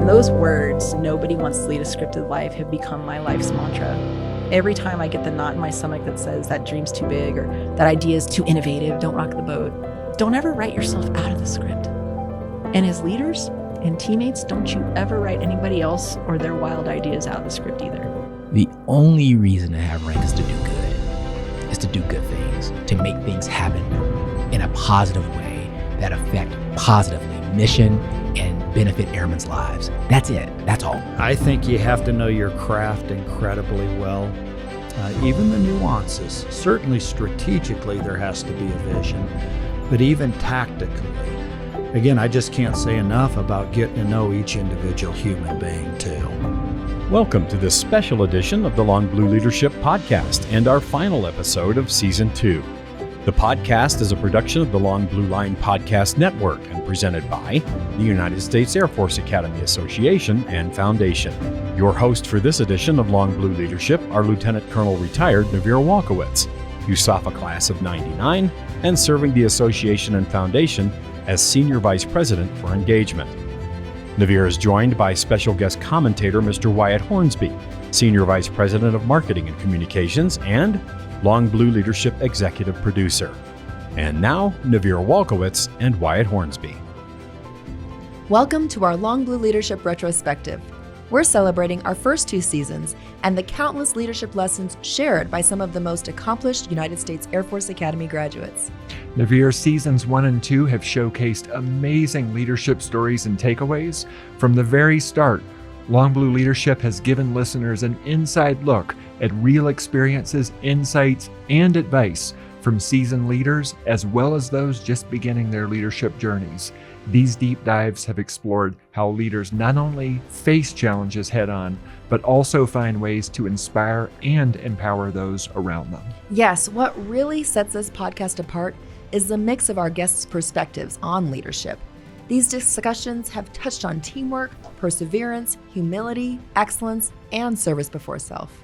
those words, "nobody wants to lead a scripted life," have become my life's mantra. Every time I get the knot in my stomach that says that dream's too big or that idea is too innovative, don't rock the boat. Don't ever write yourself out of the script. And as leaders and teammates, don't you ever write anybody else or their wild ideas out of the script either. The only reason to have rank is to do good, is to do good things, to make things happen in a positive way that affect positively mission and benefit airmen's lives. That's it. That's all. I think you have to know your craft incredibly well. Even the nuances. Certainly strategically there has to be a vision, but even tactically. Again, I just can't say enough about getting to know each individual human being too. Welcome to this special edition of the Long Blue Leadership Podcast and our final episode of Season 2. The podcast is a production of the Long Blue Line Podcast Network and presented by the United States Air Force Academy Association and Foundation. Your host for this edition of Long Blue Leadership are Lieutenant Colonel retired Naviere Walkwicz, USAFA class of '99, and serving the association and foundation as Senior Vice President for Engagement. Naviere is joined by special guest commentator Mr. Wyatt Hornsby, Senior Vice President of Marketing and Communications and Long Blue Leadership Executive Producer. And now, Naviere Walkwicz and Wyatt Hornsby. Welcome to our Long Blue Leadership Retrospective. We're celebrating our first 2 seasons and the countless leadership lessons shared by some of the most accomplished United States Air Force Academy graduates. Naviere Seasons 1 and 2 have showcased amazing leadership stories and takeaways. From the very start, Long Blue Leadership has given listeners an inside look at real experiences, insights, and advice from seasoned leaders as well as those just beginning their leadership journeys. These deep dives have explored how leaders not only face challenges head-on, but also find ways to inspire and empower those around them. Yes, what really sets this podcast apart is the mix of our guests' perspectives on leadership. These discussions have touched on teamwork, perseverance, humility, excellence, and service before self.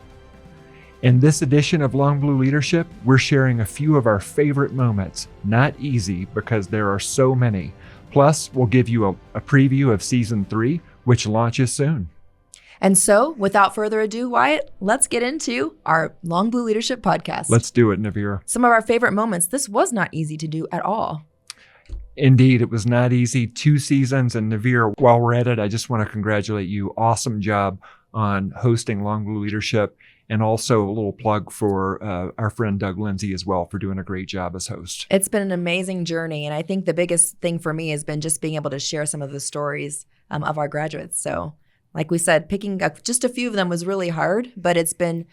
In this edition of Long Blue Leadership, we're sharing a few of our favorite moments. Not easy because there are so many. Plus, we'll give you a preview of Season 3, which launches soon. And so, without further ado, Wyatt, let's get into our Long Blue Leadership Podcast. Let's do it, Naviere. Some of our favorite moments. This was not easy to do at all. Indeed, it was not easy. 2 seasons, and Naviere, while we're at it, I just want to congratulate you. Awesome job on hosting Long Blue Leadership, and also a little plug for our friend Doug Lindsay as well for doing a great job as host. It's been an amazing journey, and I think the biggest thing for me has been just being able to share some of the stories of our graduates. So, like we said, picking up just a few of them was really hard, but it's been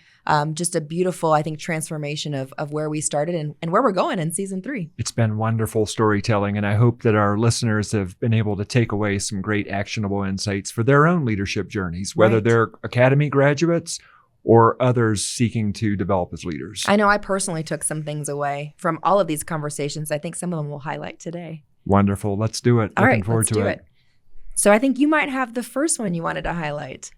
just a beautiful, I think, transformation of where we started and where we're going in Season 3. It's been wonderful storytelling, and I hope that our listeners have been able to take away some great actionable insights for their own leadership journeys, whether they're Academy graduates or others seeking to develop as leaders. I know I personally took some things away from all of these conversations. I think some of them we'll highlight today. Wonderful. Let's do it. Looking forward to it. So I think you might have the first one you wanted to highlight.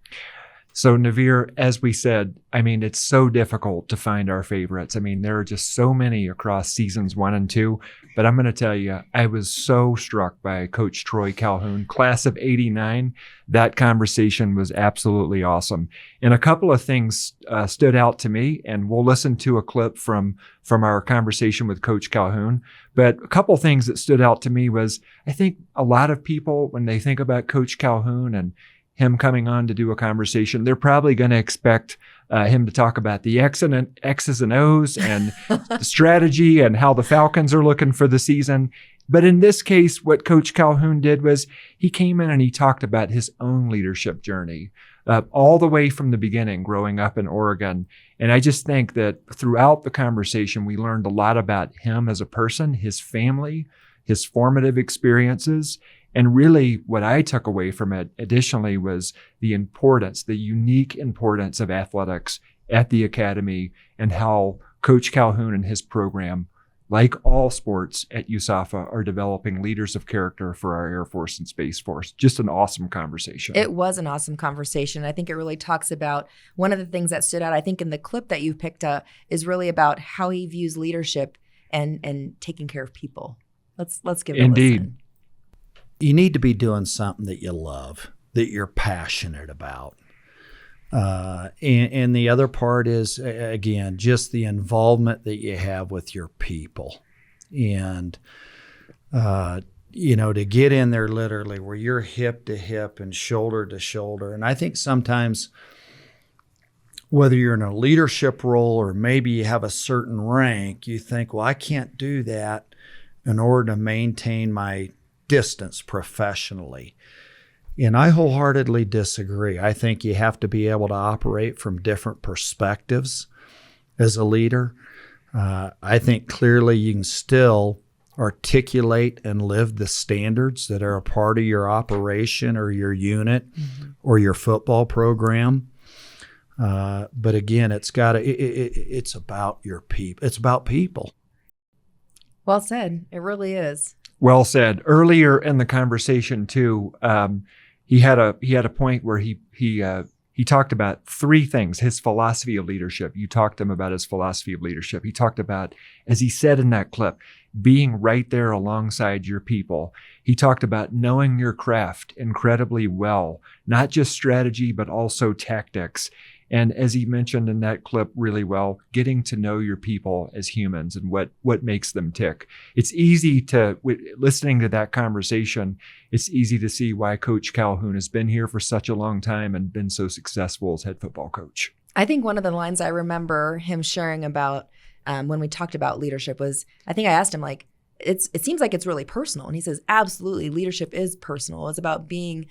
So Naviere, as we said, I mean, it's so difficult to find our favorites. I mean, there are just so many across Seasons 1 and 2, but I'm going to tell you, I was so struck by Coach Troy Calhoun, class of '89. That conversation was absolutely awesome. And a couple of things stood out to me, and we'll listen to a clip from our conversation with Coach Calhoun. But a couple of things that stood out to me was, I think a lot of people, when they think about Coach Calhoun and him coming on to do a conversation, they're probably going to expect him to talk about the X's and O's and the strategy and how the Falcons are looking for the season. But in this case, what Coach Calhoun did was he came in and he talked about his own leadership journey, all the way from the beginning, growing up in Oregon. And I just think that throughout the conversation, we learned a lot about him as a person, his family, his formative experiences. And really what I took away from it additionally was the unique importance of athletics at the Academy and how Coach Calhoun and his program, like all sports at USAFA, are developing leaders of character for our Air Force and Space Force. Just an awesome conversation. It was an awesome conversation. I think it really talks about one of the things that stood out, I think, in the clip that you picked up is really about how he views leadership and taking care of people. Let's give it a listen. You need to be doing something that you love. that you're passionate about. And the other part is, again, just the involvement that you have with your people. And, to get in there literally where you're hip to hip and shoulder to shoulder. And I think sometimes, whether you're in a leadership role or maybe you have a certain rank, you think, well, I can't do that in order to maintain my distance professionally. And I wholeheartedly disagree. I think you have to be able to operate from different perspectives as a leader. I think clearly you can still articulate and live the standards that are a part of your operation or your unit or your football program. But again, it's about your people. It's about people. Well said. It really is. Well said. Earlier in the conversation too, he had a point where he talked about three things, his philosophy of leadership. You talked to him about his philosophy of leadership. He talked about, as he said in that clip, being right there alongside your people. He talked about knowing your craft incredibly well, not just strategy, but also tactics. And as he mentioned in that clip really well, getting to know your people as humans and what makes them tick. It's easy to, listening to that conversation, it's easy to see why Coach Calhoun has been here for such a long time and been so successful as head football coach. I think one of the lines I remember him sharing about when we talked about leadership was, I think I asked him, like, it seems like it's really personal. And he says, absolutely, leadership is personal. It's about being,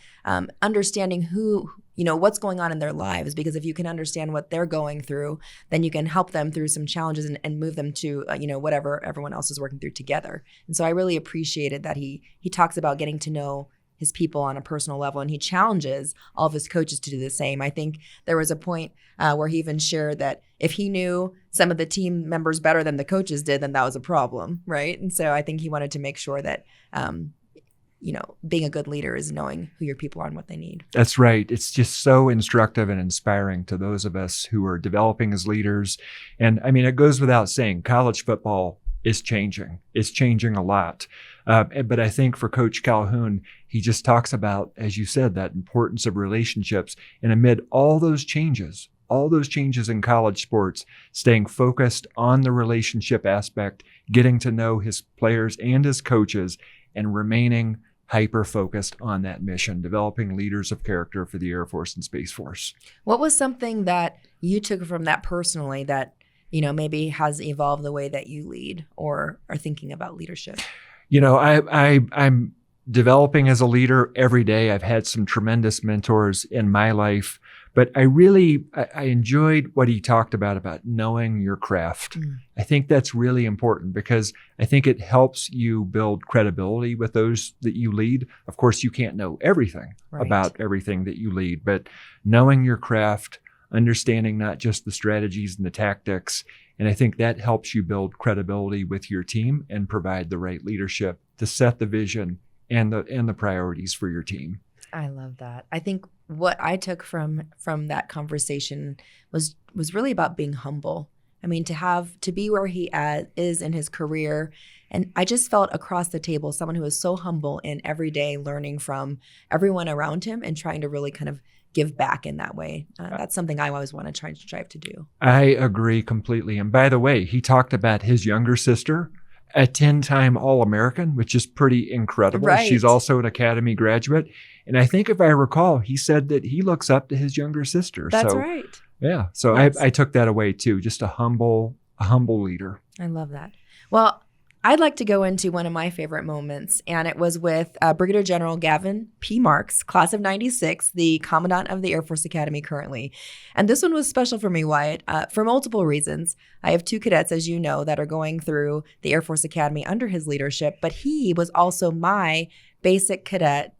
understanding who, what's going on in their lives. Because if you can understand what they're going through, then you can help them through some challenges and move them to, whatever everyone else is working through together. And so I really appreciated that he talks about getting to know his people on a personal level, and he challenges all of his coaches to do the same. I think there was a point where he even shared that if he knew some of the team members better than the coaches did, then that was a problem, right? And so I think he wanted to make sure that, being a good leader is knowing who your people are and what they need. That's right. It's just so instructive and inspiring to those of us who are developing as leaders. And I mean, it goes without saying, college football is changing. It's changing a lot. But I think for Coach Calhoun, he just talks about, as you said, that importance of relationships. And amid all those changes in college sports, staying focused on the relationship aspect, getting to know his players and his coaches, and remaining hyper-focused on that mission, developing leaders of character for the Air Force and Space Force. What was something that you took from that personally that, maybe has evolved the way that you lead or are thinking about leadership? I'm developing as a leader every day. I've had some tremendous mentors in my life, but I enjoyed what he talked about knowing your craft. I think that's really important because I think it helps you build credibility with those that you lead. Of course, you can't know everything about everything that you lead, but knowing your craft, understanding not just the strategies and the tactics. And I think that helps you build credibility with your team and provide the right leadership to set the vision and the priorities for your team. I love that. I think what I took from that conversation was really about being humble. I mean, to be where he is in his career. And I just felt across the table someone who is so humble in every day, learning from everyone around him and trying to really kind of give back in that way. That's something I always want to try to strive to do. I agree completely. And by the way, he talked about his younger sister, a 10-time All-American, which is pretty incredible. Right. She's also an Academy graduate. And I think if I recall, he said that he looks up to his younger sister. That's right. Yeah. So yes. I took that away too. Just a humble leader. I love that. Well, I'd like to go into one of my favorite moments, and it was with Brigadier General Gavin P. Marks, class of 96, the Commandant of the Air Force Academy currently. And this one was special for me, Wyatt, for multiple reasons. I have two cadets, as you know, that are going through the Air Force Academy under his leadership, but he was also my basic cadet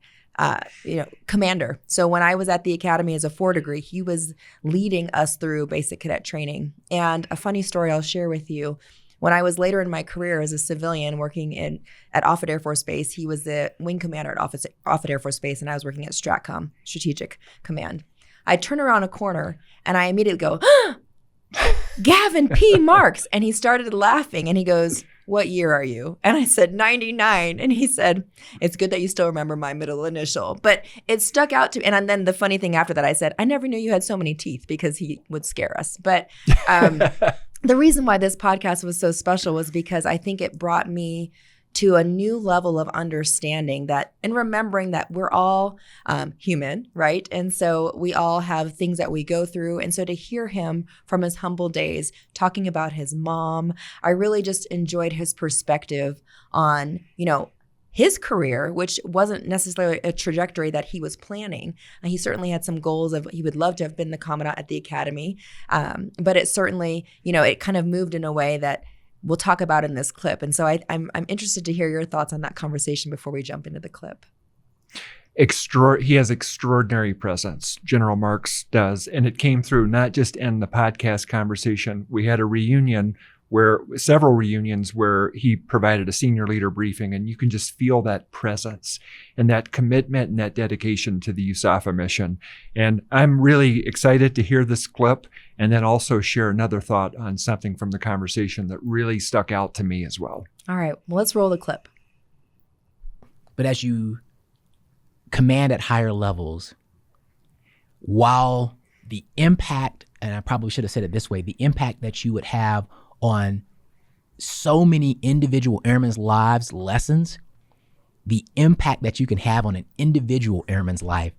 commander. So when I was at the academy as a 4 degree, he was leading us through basic cadet training. And a funny story I'll share with you. When I was later in my career as a civilian working at Offutt Air Force Base, he was the wing commander at Offutt Air Force Base, and I was working at STRATCOM, Strategic Command. I turn around a corner, and I immediately go, Gavin P. Marks. And he started laughing, and he goes, what year are you? And I said, 99. And he said, it's good that you still remember my middle initial. But it stuck out to me. And then the funny thing after that, I said, I never knew you had so many teeth, because he would scare us. But the reason why this podcast was so special was because I think it brought me to a new level of understanding that, and remembering that we're all human, right? And so we all have things that we go through. And so to hear him from his humble days talking about his mom, I really just enjoyed his perspective on, his career, which wasn't necessarily a trajectory that he was planning. He certainly had some goals of, he would love to have been the commandant at the academy. But it certainly, it kind of moved in a way that we'll talk about in this clip. And so I'm interested to hear your thoughts on that conversation before we jump into the clip. He has extraordinary presence, General Marks does. And it came through not just in the podcast conversation. We had several reunions where he provided a senior leader briefing, and you can just feel that presence and that commitment and that dedication to the USAFA mission. And I'm really excited to hear this clip and then also share another thought on something from the conversation that really stuck out to me as well. All right, well, let's roll the clip. But as you command at higher levels, while the impact, and I probably should have said it this way, the impact that you would have on so many individual airmen's lives lessens, the impact that you can have on an individual airman's life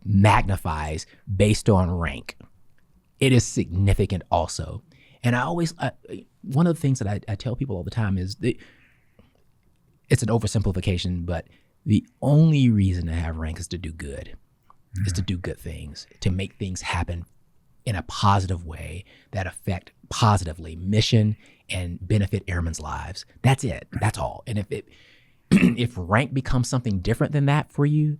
magnifies based on rank. It is significant also. And I always, one of the things that I tell people all the time is that it's an oversimplification, but the only reason to have rank is to do good, is to do good things, to make things happen in a positive way that affect positively mission and benefit airmen's lives. That's it. That's all. And if rank becomes something different than that for you,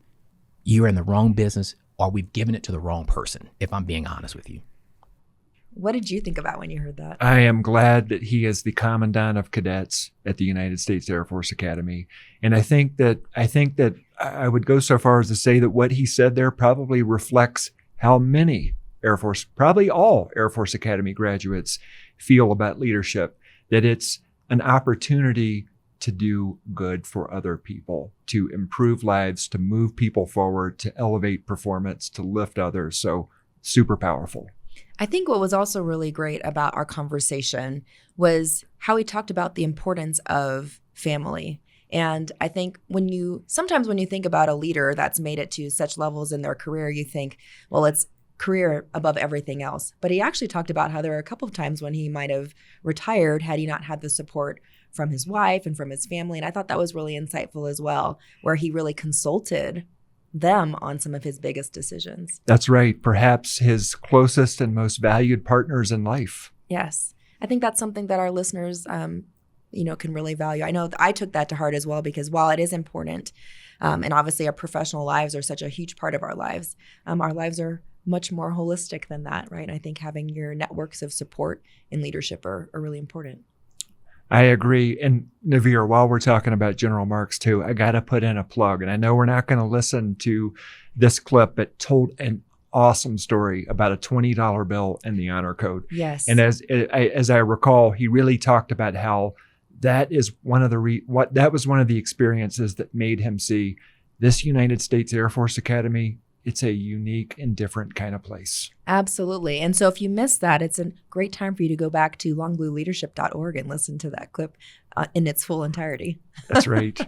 you're in the wrong business, or we've given it to the wrong person, if I'm being honest with you. What did you think about when you heard that? I am glad that he is the commandant of cadets at the United States Air Force Academy. And I think that I would go so far as to say that what he said there probably reflects how many probably all Air Force Academy graduates feel about leadership, that it's an opportunity to do good for other people, to improve lives, to move people forward, to elevate performance, to lift others. So super powerful. I think what was also really great about our conversation was how he talked about the importance of family. And I think sometimes when you think about a leader that's made it to such levels in their career, you think, well, it's career above everything else. But he actually talked about how there were a couple of times when he might have retired had he not had the support from his wife and from his family. And I thought that was really insightful as well, where he really consulted them on some of his biggest decisions. That's right. Perhaps his closest and most valued partners in life. Yes. I think that's something that our listeners, can really value. I know I took that to heart as well, because while it is important, and obviously our professional lives are such a huge part of our lives are much more holistic than that, right? I think having your networks of support in leadership are really important. I agree. And Naviere, while we're talking about General Marks too, I got to put in a plug. And I know we're not going to listen to this clip, but told an awesome story about a $20 bill and the honor code. Yes. And as I recall, he really talked about how that is one of the experiences that made him see this United States Air Force Academy. It's a unique and different kind of place. Absolutely. And so if you missed that, it's a great time for you to go back to longblueleadership.org and listen to that clip in its full entirety. That's right.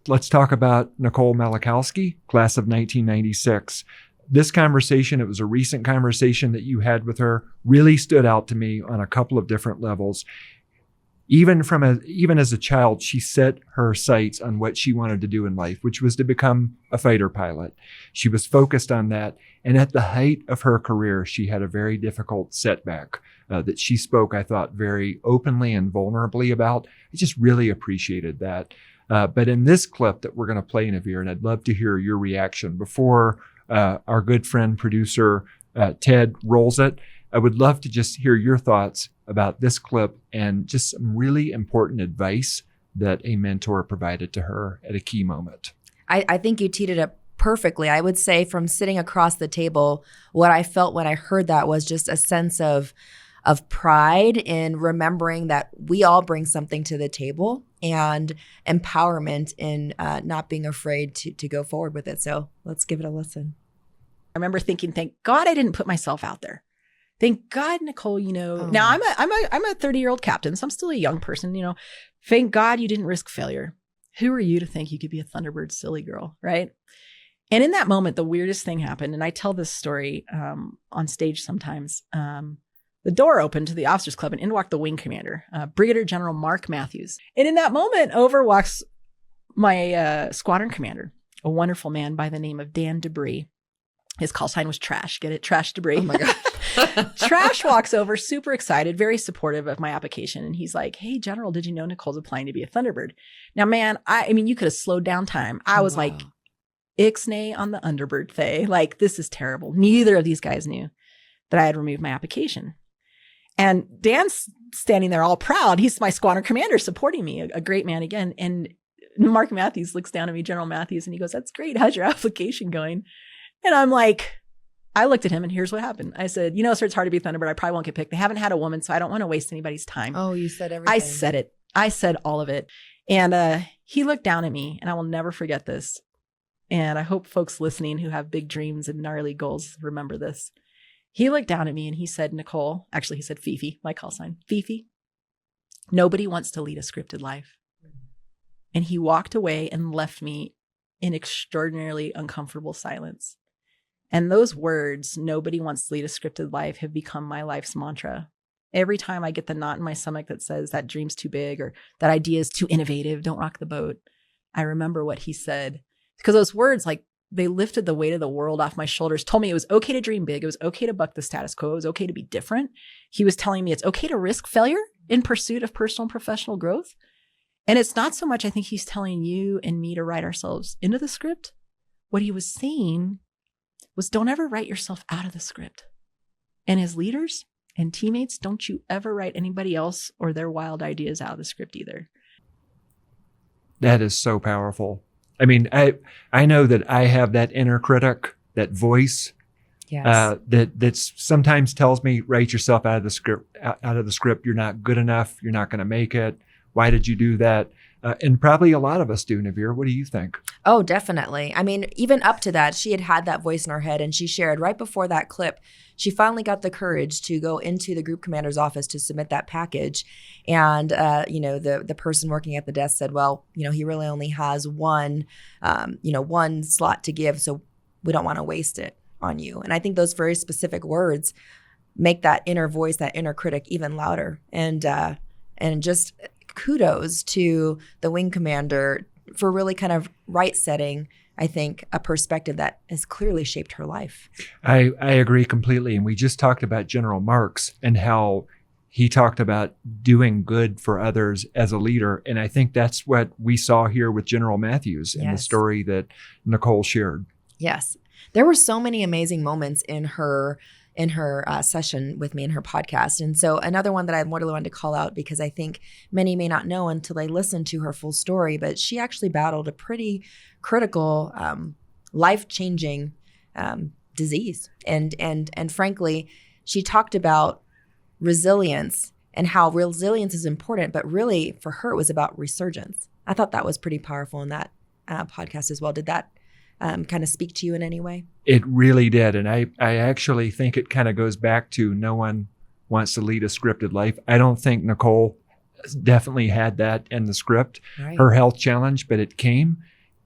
Let's talk about Nicole Malachowski, class of 1996. This conversation, it was a recent conversation that you had with her, really stood out to me on a couple of different levels. Even as a child, she set her sights on what she wanted to do in life, which was to become a fighter pilot. She was focused on that. And at the height of her career, she had a very difficult setback that she spoke, I thought, very openly and vulnerably about. I just really appreciated that. But in this clip that we're going to play, Naviere, and I'd love to hear your reaction before our good friend producer Ted rolls it, I would love to just hear your thoughts about this clip and just some really important advice that a mentor provided to her at a key moment. I think you teed it up perfectly. I would say from sitting across the table, what I felt when I heard that was just a sense of pride in remembering that we all bring something to the table, and empowerment in not being afraid to go forward with it. So let's give it a listen. I remember thinking, thank God I didn't put myself out there. Thank God, Nicole, now I'm a 30-year-old captain, so I'm still a young person, Thank God you didn't risk failure. Who are you to think you could be a Thunderbird, silly girl, right? And in that moment, the weirdest thing happened. And I tell this story on stage sometimes. The door opened to the officers club and in walked the wing commander, Brigadier General Mark Matthews. And in that moment, over walks my squadron commander, a wonderful man by the name of Dan Debris. His call sign was Trash. Get it? Trash Debris. Oh my God. Trash walks over, super excited, very supportive of my application. And he's like, hey, General, did you know Nicole's applying to be a Thunderbird? Now, man, I mean, you could have slowed down time. I was like, ixnay on the Underbird Thay. Like, this is terrible. Neither of these guys knew that I had removed my application. And Dan's standing there all proud. He's my squadron commander supporting me, a great man again. And Mark Matthews looks down at me, General Matthews, and he goes, that's great. How's your application going? And I'm like, I looked at him and here's what happened. I said, sir, it's hard to be a Thunderbird. I probably won't get picked. They haven't had a woman, so I don't want to waste anybody's time. Oh, you said everything. I said it. I said all of it. And he looked down at me, and I will never forget this. And I hope folks listening who have big dreams and gnarly goals remember this. He looked down at me and he said, Nicole, actually he said Fifi, my call sign, Fifi, nobody wants to lead a scripted life. And he walked away and left me in extraordinarily uncomfortable silence. And those words, nobody wants to lead a scripted life, have become my life's mantra. Every time I get the knot in my stomach that says that dream's too big or that idea is too innovative, don't rock the boat, I remember what he said. Because those words, like, they lifted the weight of the world off my shoulders, told me it was okay to dream big. It was okay to buck the status quo. It was okay to be different. He was telling me it's okay to risk failure in pursuit of personal and professional growth. And it's not so much, I think he's telling you and me to write ourselves into the script. What he was saying was, don't ever write yourself out of the script. And as leaders and teammates, don't you ever write anybody else or their wild ideas out of the script either. That is so powerful. I mean, I know that I have that inner critic, that voice, Yes. that sometimes tells me, write yourself out of the script. You're not good enough. You're not going to make it. Why did you do that? And probably a lot of us do, Naviere. What do you think? Oh, definitely. I mean, even up to that, she had that voice in her head, and she shared right before that clip, she finally got the courage to go into the group commander's office to submit that package. And, the person working at the desk said, well, he really only has one slot to give, so we don't want to waste it on you. And I think those very specific words make that inner voice, that inner critic even louder. And just kudos to the wing commander for really kind of right setting, I think, a perspective that has clearly shaped her life. I agree completely. And we just talked about General Marks and how he talked about doing good for others as a leader. And I think that's what we saw here with General Matthews in the story that Nicole shared. Yes. There were so many amazing moments in her session with me in her podcast. And so another one that I really wanted to call out, because I think many may not know until they listen to her full story, but she actually battled a pretty critical, life-changing disease. And frankly, she talked about resilience and how resilience is important, but really for her, it was about resurgence. I thought that was pretty powerful in that podcast as well. Did that kind of speak to you in any way? It really did. And I actually think it kind of goes back to no one wants to lead a scripted life. I don't think Nicole definitely had that in the script, Right. Her health challenge, but it came.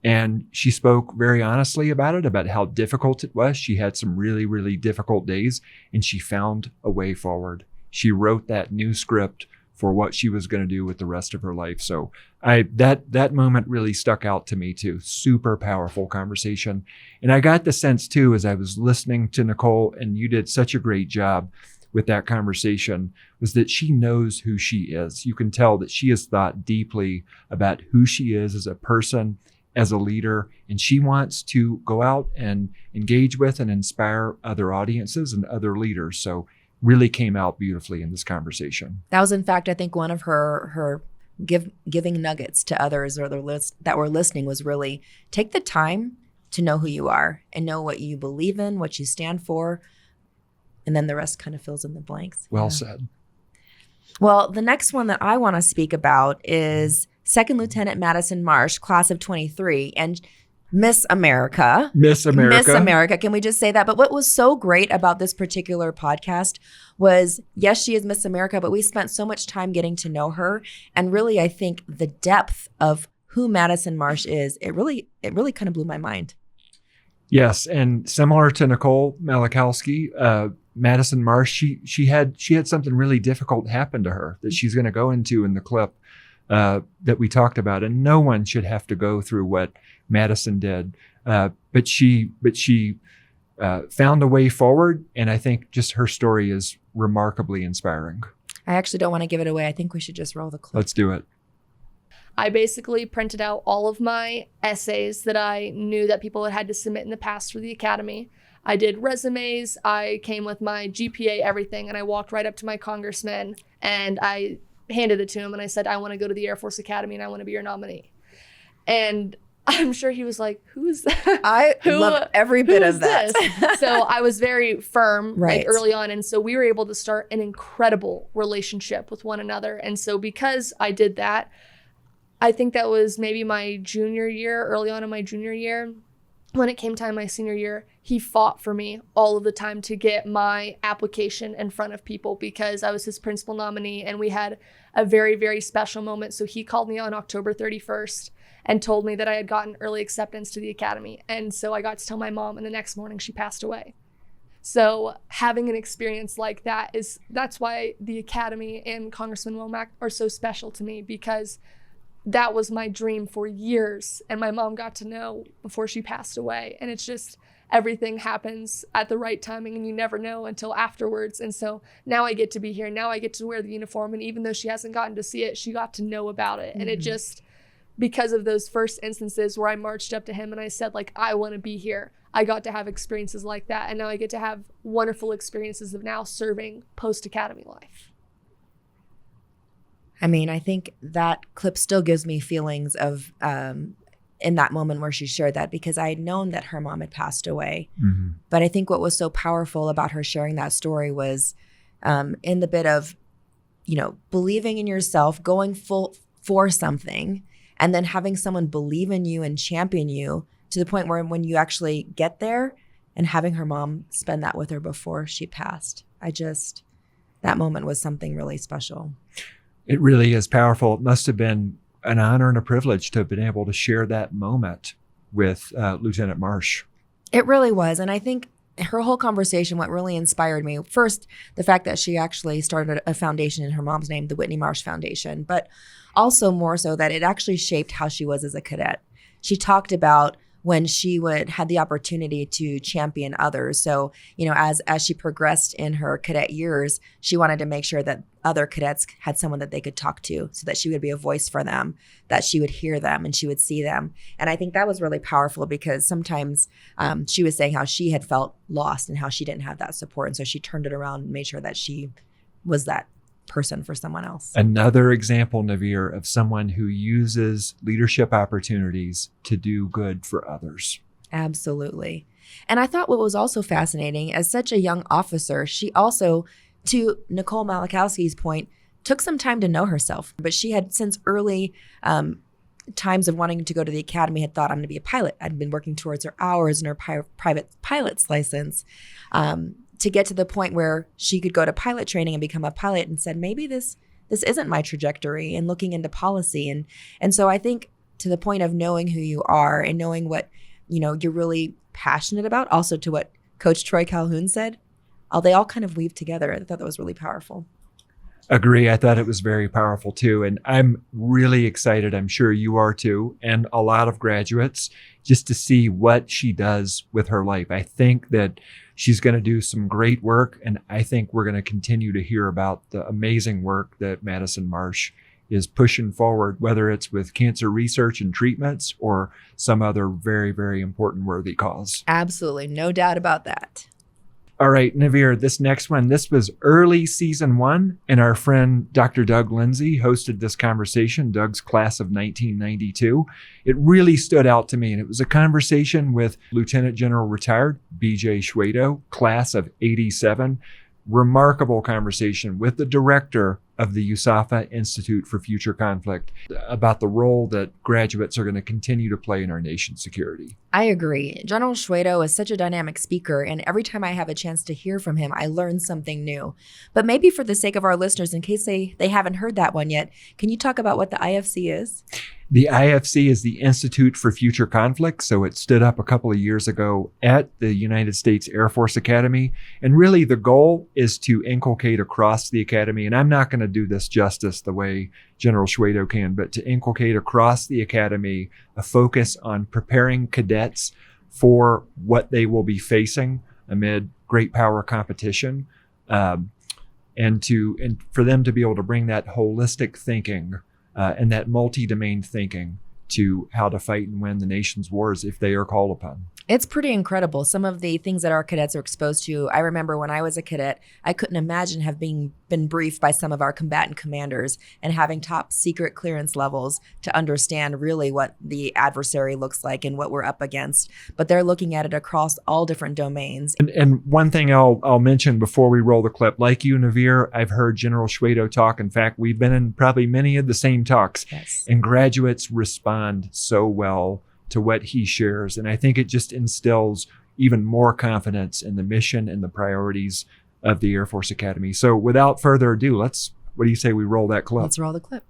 And she spoke very honestly about it, about how difficult it was. She had some really, really difficult days, and she found a way forward. She wrote that new script for what she was going to do with the rest of her life. So that moment really stuck out to me too. Super powerful conversation. And I got the sense too, as I was listening to Nicole, and you did such a great job with that conversation, was that she knows who she is. You can tell that she has thought deeply about who she is as a person, as a leader, and she wants to go out and engage with and inspire other audiences and other leaders. So really came out beautifully in this conversation. That was, in fact, I think one of her giving nuggets to others or that were listening was really take the time to know who you are and know what you believe in, what you stand for, and then the rest kind of fills in the blanks. Well said. Well, the next one that I want to speak about is Second Lieutenant Madison Marsh, class of 23, and Miss America. Miss America. Miss America. Can we just say that? But what was so great about this particular podcast was, yes, she is Miss America, but we spent so much time getting to know her. And really, I think the depth of who Madison Marsh is, it really kind of blew my mind. Yes, and similar to Nicole Malachowski, Madison Marsh, she had something really difficult happen to her that she's going to go into in the clip that we talked about, and no one should have to go through what Madison did, but she found a way forward, and I think just her story is remarkably inspiring. I actually don't want to give it away. I think we should just roll the clip. Let's do it. I basically printed out all of my essays that I knew that people had to submit in the past for the academy. I did resumes, I came with my GPA, everything, and I walked right up to my congressman and I handed it to him and I said, I want to go to the Air Force Academy and I want to be your nominee. And I'm sure he was like, who is that? I love every bit of that. So I was very firm Right. like early on. And so we were able to start an incredible relationship with one another. And so because I did that, I think that was maybe my junior year, early on in my junior year. When it came time my senior year, he fought for me all of the time to get my application in front of people because I was his principal nominee and we had a very, very special moment. So he called me on October 31st and told me that I had gotten early acceptance to the academy. And so I got to tell my mom, and the next morning she passed away. So having an experience like that that's why the academy and Congressman Womack are so special to me, because that was my dream for years, and my mom got to know before she passed away. And it's just, everything happens at the right timing and you never know until afterwards. And so now I get to be here. Now I get to wear the uniform. And even though she hasn't gotten to see it, she got to know about it. Mm-hmm. And it just, because of those first instances where I marched up to him and I said, like, I want to be here, I got to have experiences like that. And now I get to have wonderful experiences of now serving post-academy life. I mean, I think that clip still gives me feelings of in that moment where she shared that, because I had known that her mom had passed away. Mm-hmm. But I think what was so powerful about her sharing that story was in the bit of, believing in yourself, going full for something, and then having someone believe in you and champion you to the point where when you actually get there, and having her mom spend that with her before she passed. That moment was something really special. It really is powerful. It must have been an honor and a privilege to have been able to share that moment with Lieutenant Marsh. It really was. And I think her whole conversation, what really inspired me, first, the fact that she actually started a foundation in her mom's name, the Whitney Marsh Foundation, but also more so that it actually shaped how she was as a cadet. She talked about when she had the opportunity to champion others. So, as she progressed in her cadet years, she wanted to make sure that other cadets had someone that they could talk to so that she would be a voice for them, that she would hear them and she would see them. And I think that was really powerful because sometimes she was saying how she had felt lost and how she didn't have that support. And so she turned it around and made sure that she was that person for someone else. Another example, Naviere, of someone who uses leadership opportunities to do good for others. Absolutely. And I thought what was also fascinating, as such a young officer, she also, to Nicole Malachowski's point, took some time to know herself. But she had, since early times of wanting to go to the academy, had thought, I'm going to be a pilot. I'd been working towards her hours and her private pilot's license to get to the point where she could go to pilot training and become a pilot, and said, maybe this isn't my trajectory, and looking into policy. And so I think, to the point of knowing who you are and knowing what you're really passionate about, also to what Coach Troy Calhoun said, they all kind of weave together. I thought that was really powerful. Agree. I thought it was very powerful too. And I'm really excited, I'm sure you are too, and a lot of graduates, just to see what she does with her life. I think that she's going to do some great work, and I think we're going to continue to hear about the amazing work that Madison Marsh is pushing forward, whether it's with cancer research and treatments or some other very, very important worthy cause. Absolutely. No doubt about that. All right, Naviere, this next one, this was early season 1, and our friend Dr. Doug Lindsay hosted this conversation, Doug's class of 1992. It really stood out to me, and it was a conversation with Lieutenant General retired BJ Schwedo, class of 87. Remarkable conversation with the director of the USAFA Institute for Future Conflict about the role that graduates are going to continue to play in our nation's security. I agree. General Schwedo is such a dynamic speaker, and every time I have a chance to hear from him, I learn something new. But maybe for the sake of our listeners, in case they haven't heard that one yet, can you talk about what the IFC is? The IFC is the Institute for Future Conflict. So it stood up a couple of years ago at the United States Air Force Academy. And really the goal is to inculcate across the academy. And I'm not going to do this justice the way General Schwedo can, but to inculcate across the academy a focus on preparing cadets for what they will be facing amid great power competition. And for them to be able to bring that holistic thinking and that multi-domain thinking to how to fight and win the nation's wars if they are called upon. It's pretty incredible. Some of the things that our cadets are exposed to. I remember when I was a cadet, I couldn't imagine having been briefed by some of our combatant commanders and having top secret clearance levels to understand really what the adversary looks like and what we're up against. But they're looking at it across all different domains. And one thing I'll mention before we roll the clip, like you, Naviere, I've heard General Schwedo talk. In fact, we've been in probably many of the same talks. Yes. And graduates respond so well to what he shares. And I think it just instills even more confidence in the mission and the priorities of the Air Force Academy. So without further ado, what do you say we roll that clip? Let's roll the clip.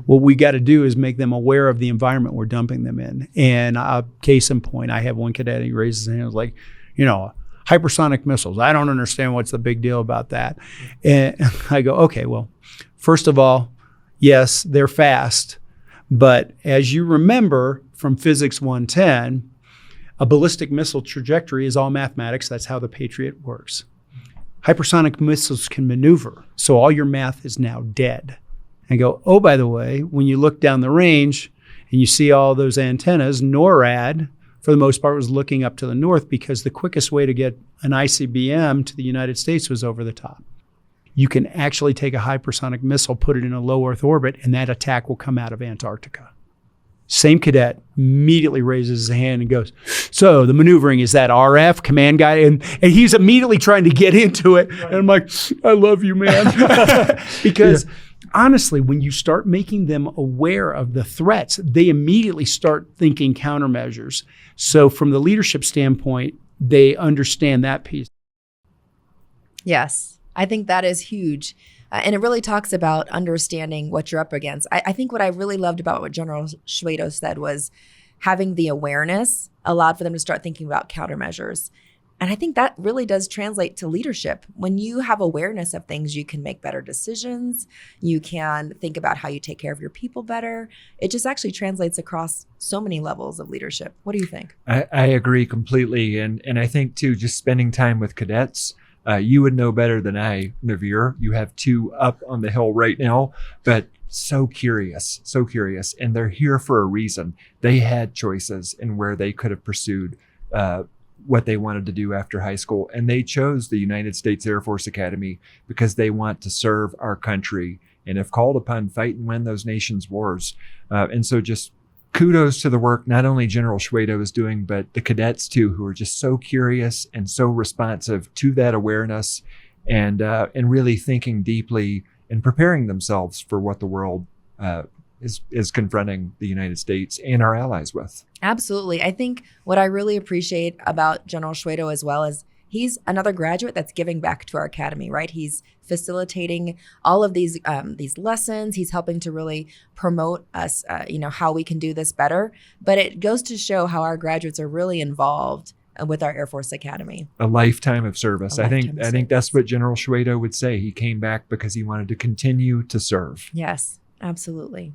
What we got to do is make them aware of the environment we're dumping them in. And case in point, I have one cadet, he raises his hand, was like, hypersonic missiles. I don't understand what's the big deal about that. And I go, okay, well, first of all, yes, they're fast. But as you remember from Physics 110, a ballistic missile trajectory is all mathematics. That's how the Patriot works. Hypersonic missiles can maneuver, so all your math is now dead. I go, oh, by the way, when you look down the range and you see all those antennas, NORAD, for the most part, was looking up to the north because the quickest way to get an ICBM to the United States was over the top. You can actually take a hypersonic missile, put it in a low Earth orbit, and that attack will come out of Antarctica. Same cadet immediately raises his hand and goes, so the maneuvering, is that RF, command guide? And he's immediately trying to get into it. And I'm like, I love you, man. Because honestly, when you start making them aware of the threats, they immediately start thinking countermeasures. So from the leadership standpoint, they understand that piece. Yes, I think that is huge. And it really talks about understanding what you're up against. I think what I really loved about what General Schwedo said was having the awareness allowed for them to start thinking about countermeasures. And I think that really does translate to leadership. When you have awareness of things, you can make better decisions. You can think about how you take care of your people better. It just actually translates across so many levels of leadership. What do you think? I agree completely. And I think, too, just spending time with cadets, you would know better than I, Naviere. You have two up on the hill right now, but so curious. And they're here for a reason. They had choices in where they could have pursued what they wanted to do after high school. And they chose the United States Air Force Academy because they want to serve our country and if called upon, fight and win those nation's wars. And so just kudos to the work not only General Schwedo is doing, but the cadets too, who are just so curious and so responsive to that awareness and really thinking deeply and preparing themselves for what the world is confronting the United States and our allies with. Absolutely. I think what I really appreciate about General Schwedo as well is he's another graduate that's giving back to our academy, right? He's facilitating all of these lessons. He's helping to really promote us, how we can do this better. But it goes to show how our graduates are really involved with our Air Force Academy. A lifetime of service. I think that's what General Schwedo would say. He came back because he wanted to continue to serve. Yes, absolutely.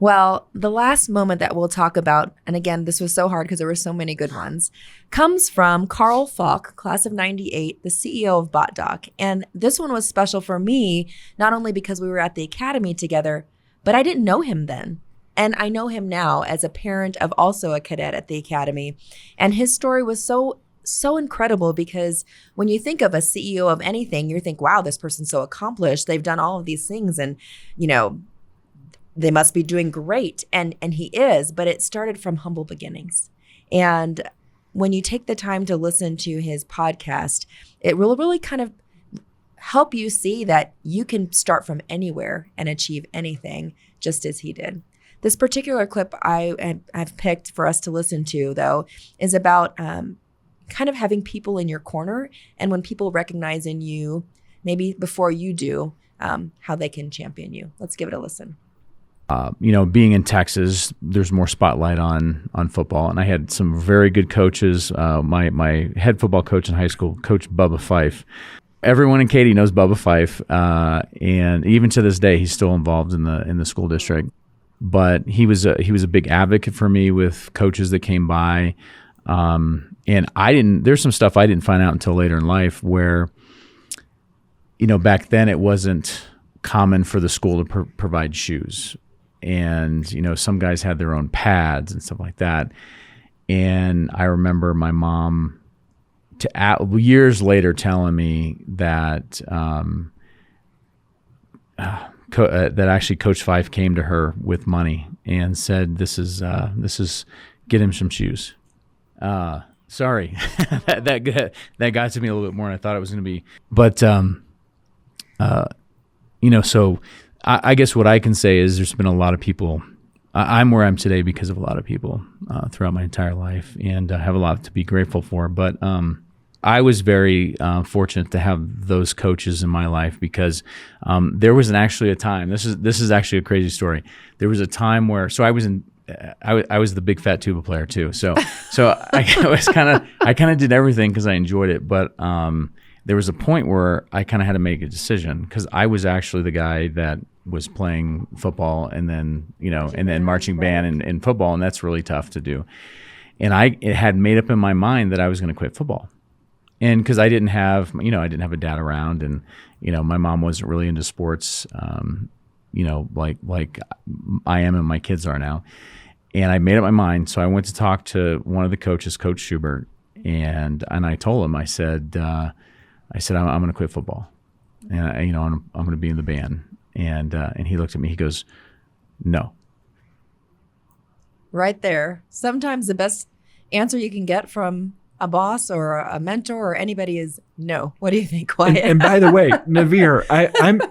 Well, the last moment that we'll talk about, and again, this was so hard because there were so many good ones, comes from Carl Falk, class of 98, the CEO of BotDoc. And this one was special for me, not only because we were at the academy together, but I didn't know him then. And I know him now as a parent of also a cadet at the academy. And his story was so incredible because when you think of a CEO of anything, you think, wow, this person's so accomplished. They've done all of these things and, they must be doing great. And he is, but it started from humble beginnings. And when you take the time to listen to his podcast, it will really kind of help you see that you can start from anywhere and achieve anything, just as he did. This particular clip I've picked for us to listen to, though, is about kind of having people in your corner, and when people recognize in you, maybe before you do, how they can champion you. Let's give it a listen. Being in Texas, there's more spotlight on football, and I had some very good coaches. My head football coach in high school, Coach Bubba Fife. Everyone in Katy knows Bubba Fife, and even to this day, he's still involved in the school district. But he was a big advocate for me with coaches that came by, and there's some stuff I didn't find out until later in life where, back then it wasn't common for the school to provide shoes. And, some guys had their own pads and stuff like that. And I remember my mom years later telling me that that actually Coach Fife came to her with money and said, this is get him some shoes. Sorry, that got to me a little bit more than I thought it was going to be. But, so I guess what I can say is there's been a lot of people. I'm where I'm today because of a lot of people throughout my entire life, and I have a lot to be grateful for. But I was very fortunate to have those coaches in my life because there was actually a time. This is actually a crazy story. There was a time where I was the big fat tuba player too. So I kind of did everything because I enjoyed it. But there was a point where I kind of had to make a decision because I was actually the guy that was playing football and then marching band and football, and that's really tough to do. And I had made up in my mind that I was going to quit football. And because I didn't have a dad around, and my mom wasn't really into sports, like I am and my kids are now. And I made up my mind, so I went to talk to one of the coaches, Coach Schubert, and I told him, I said I'm going to quit football, and I'm going to be in the band. And he looked at me, he goes, no. Right there. Sometimes the best answer you can get from a boss or a mentor or anybody is no. What do you think, Wyatt? And by the way, Naviere,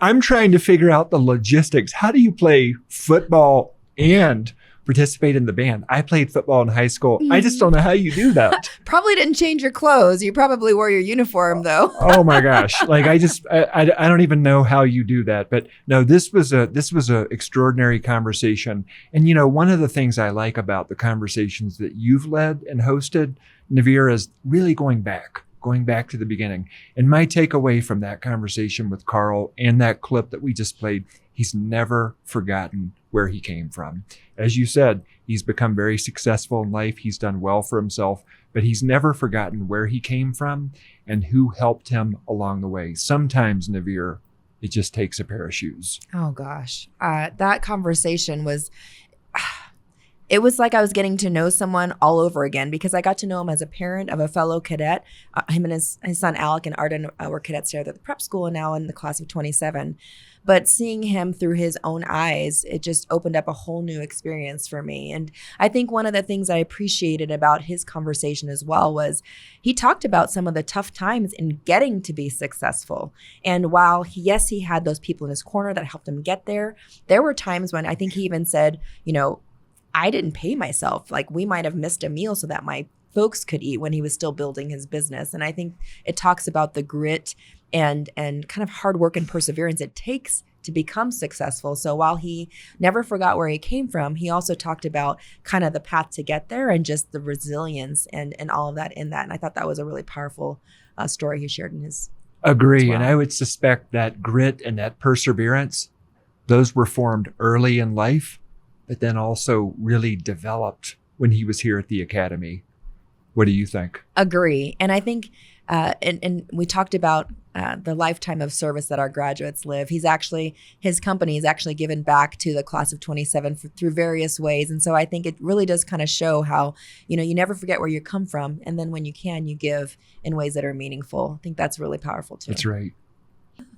I'm trying to figure out the logistics. How do you play football and participate in the band? I played football in high school. I just don't know how you do that. Probably didn't change your clothes. You probably wore your uniform though. Oh my gosh. Like I don't even know how you do that. But no, this was a extraordinary conversation. And one of the things I like about the conversations that you've led and hosted, Naviere, is really going back to the beginning. And my takeaway from that conversation with Karl and that clip that we just played, he's never forgotten where he came from. As you said, he's become very successful in life. He's done well for himself, but he's never forgotten where he came from and who helped him along the way. Sometimes, Naviere, it just takes a pair of shoes. Oh gosh. That conversation was, it was like I was getting to know someone all over again because I got to know him as a parent of a fellow cadet. Him and his son Alec and Arden were cadets there at the prep school and now in the class of 27. But seeing him through his own eyes, it just opened up a whole new experience for me. And I think one of the things I appreciated about his conversation as well was he talked about some of the tough times in getting to be successful. And while he had those people in his corner that helped him get there, there were times when I think he even said, I didn't pay myself. Like we might have missed a meal so that my folks could eat when he was still building his business. And I think it talks about the grit and kind of hard work and perseverance it takes to become successful. So while he never forgot where he came from, he also talked about kind of the path to get there and just the resilience and all of that in that. And I thought that was a really powerful story he shared in his. Agree. And I would suspect that grit and that perseverance, those were formed early in life, but then also really developed when he was here at the academy. What do you think? Agree. And I think, and we talked about the lifetime of service that our graduates live. His company is actually given back to the class of 27 through various ways. And so I think it really does kind of show how, you never forget where you come from. And then when you can, you give in ways that are meaningful. I think that's really powerful too. That's right.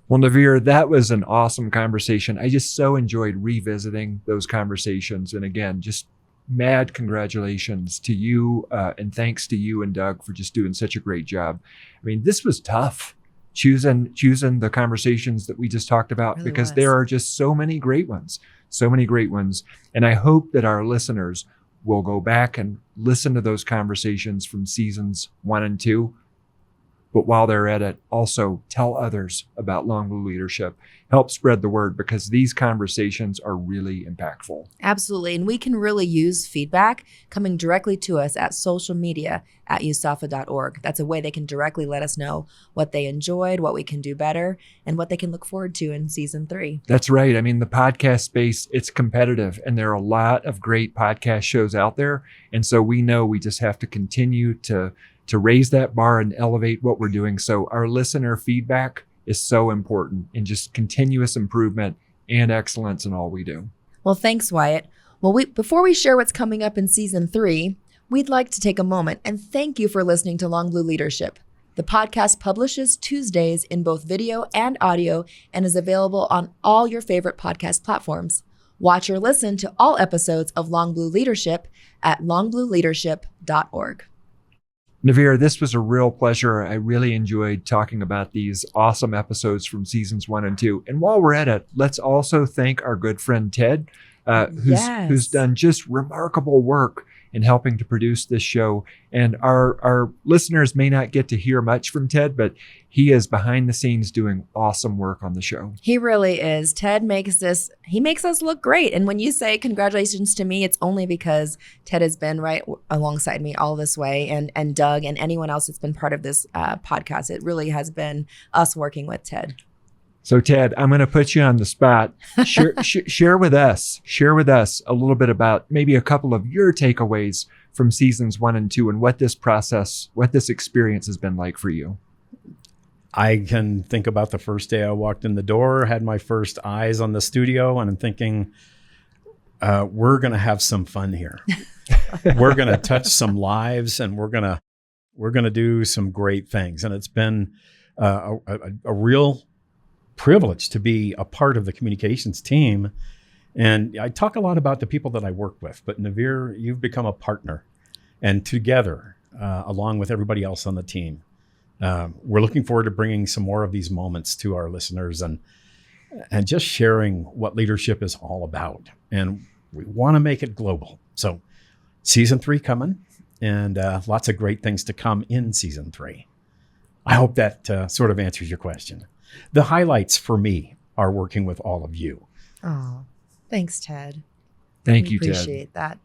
Well, Naviere, that was an awesome conversation. I just so enjoyed revisiting those conversations. And again, just mad congratulations to you and thanks to you and Doug for just doing such a great job. I mean, this was tough. choosing the conversations that we just talked about, Really because was. there are just so many great ones. And I hope that our listeners will go back and listen to those conversations from seasons 1 and 2. But while they're at it, also tell others about Long Blue Leadership. Help spread the word, because these conversations are really impactful. Absolutely. And we can really use feedback coming directly to us at social media at usafa.org. That's a way they can directly let us know what they enjoyed, what we can do better, and what they can look forward to in season 3. That's right. I mean, the podcast space, it's competitive, and there are a lot of great podcast shows out there. And so we know we just have to continue to raise that bar and elevate what we're doing. So our listener feedback is so important, in just continuous improvement and excellence in all we do. Well, thanks, Wyatt. Well, before we share what's coming up in season 3, we'd like to take a moment and thank you for listening to Long Blue Leadership. The podcast publishes Tuesdays in both video and audio and is available on all your favorite podcast platforms. Watch or listen to all episodes of Long Blue Leadership at longblueleadership.org. Naviere, this was a real pleasure. I really enjoyed talking about these awesome episodes from seasons 1 and 2. And while we're at it, let's also thank our good friend Ted, who's done just remarkable work in helping to produce this show. And our listeners may not get to hear much from Ted, but he is behind the scenes doing awesome work on the show. He really is. Ted makes us look great. And when you say congratulations to me, it's only because Ted has been right alongside me all this way, and Doug and anyone else that's been part of this podcast. It really has been us working with Ted. So Ted, I'm going to put you on the spot. Share with us a little bit about maybe a couple of your takeaways from seasons 1 and 2, and what this experience has been like for you. I can think about the first day I walked in the door, had my first eyes on the studio, and I'm thinking, we're going to have some fun here. We're going to touch some lives, and we're going to do some great things. And it's been a real privilege to be a part of the communications team. And I talk a lot about the people that I work with, but Naviere, you've become a partner, and together, along with everybody else on the team, we're looking forward to bringing some more of these moments to our listeners, and just sharing what leadership is all about. And we want to make it global. So season 3 coming, and lots of great things to come in season 3. I hope that sort of answers your question. The highlights for me are working with all of you. Oh, thanks, Ted. Thank you, Ted. Appreciate that.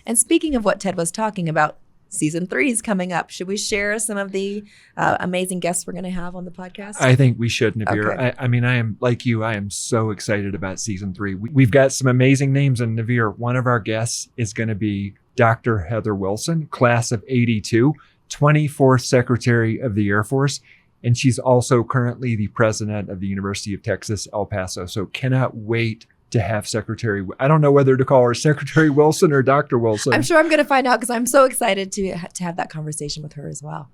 And speaking of what Ted was talking about, season 3 is coming up. Should we share some of the amazing guests we're going to have on the podcast? I think we should, Naviere. Okay. I mean, I am like you. I am so excited about season 3. We've got some amazing names, and Naviere, one of our guests is going to be Dr. Heather Wilson, class of 82, 24th Secretary of the Air Force. And she's also currently the president of the University of Texas, El Paso. So cannot wait to have I don't know whether to call her Secretary Wilson or Dr. Wilson. I'm sure I'm going to find out, because I'm so excited to have that conversation with her as well.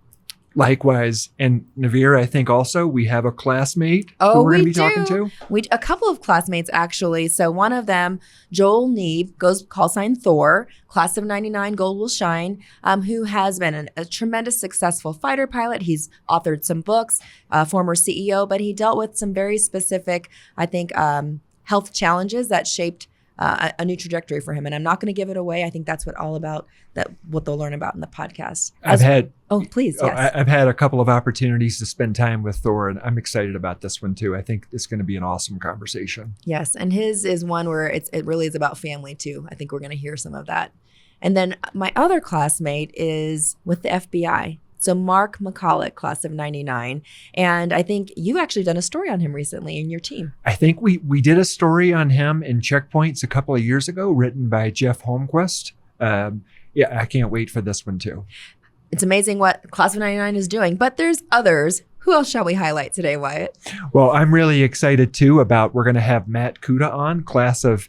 Likewise. And Naviere, I think also we have a classmate who we're going to be talking to. A couple of classmates, actually. So one of them, Joel Neeb, goes call sign Thor, class of 99, Gold Will Shine, who has been a tremendous successful fighter pilot. He's authored some books, former CEO, but he dealt with some very specific, I think, health challenges that shaped a new trajectory for him. And I'm not going to give it away. I think that's what they'll learn about in the podcast. I've had a couple of opportunities to spend time with Thor, and I'm excited about this one too. I think it's going to be an awesome conversation. Yes. And his is one where it really is about family too. I think we're going to hear some of that. And then my other classmate is with the FBI. So Mark McCulloch, class of 99. And I think you've actually done a story on him recently in your team. I think we did a story on him in Checkpoints a couple of years ago, written by Jeff Holmquist. I can't wait for this one too. It's amazing what class of 99 is doing, but there's others. Who else shall we highlight today, Wyatt? Well, I'm really excited too we're going to have Matt Kuda on, class of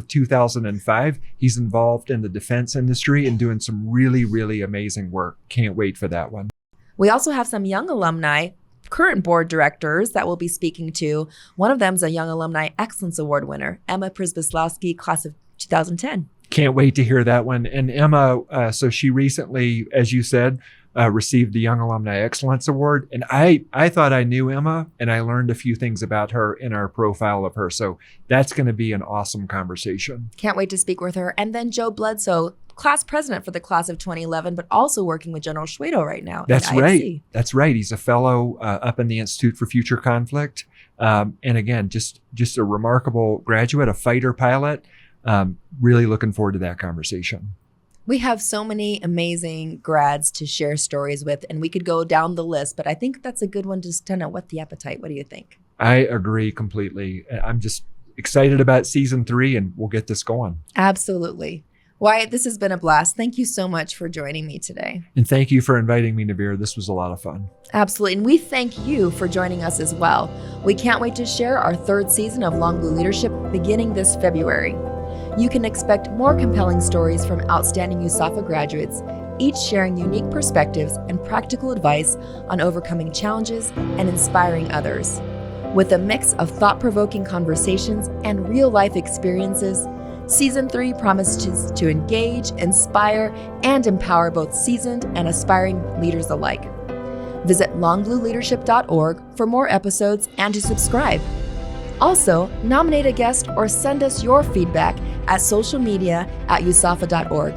2005. He's involved in the defense industry and doing some really, really amazing work. Can't wait for that one. We also have some young alumni, current board directors that we'll be speaking to. One of them is a Young Alumni Excellence Award winner, Emma Przemyslowski, class of 2010. Can't wait to hear that one. And Emma, so she recently, as you said, received the Young Alumni Excellence Award. And I thought I knew Emma, and I learned a few things about her in our profile of her. So that's going to be an awesome conversation. Can't wait to speak with her. And then Joe Bledsoe, class president for the class of 2011, but also working with General Schwedo right now. That's at right. IFC. That's right. He's a fellow up in the Institute for Future Conflict. And again, just a remarkable graduate, a fighter pilot. Really looking forward to that conversation. We have so many amazing grads to share stories with, and we could go down the list, but I think that's a good one to kind of whet the appetite. What do you think? I agree completely. I'm just excited about season 3, and we'll get this going. Absolutely. Wyatt, this has been a blast. Thank you so much for joining me today. And thank you for inviting me, Naviere. This was a lot of fun. Absolutely. And we thank you for joining us as well. We can't wait to share our 3rd season of Long Blue Leadership beginning this February. You can expect more compelling stories from outstanding USAFA graduates, each sharing unique perspectives and practical advice on overcoming challenges and inspiring others. With a mix of thought-provoking conversations and real-life experiences, Season 3 promises to engage, inspire, and empower both seasoned and aspiring leaders alike. Visit longblueleadership.org for more episodes and to subscribe. Also, nominate a guest or send us your feedback at social media at usafa.org.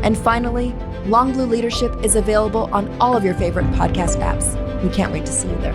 And finally, Long Blue Leadership is available on all of your favorite podcast apps. We can't wait to see you there.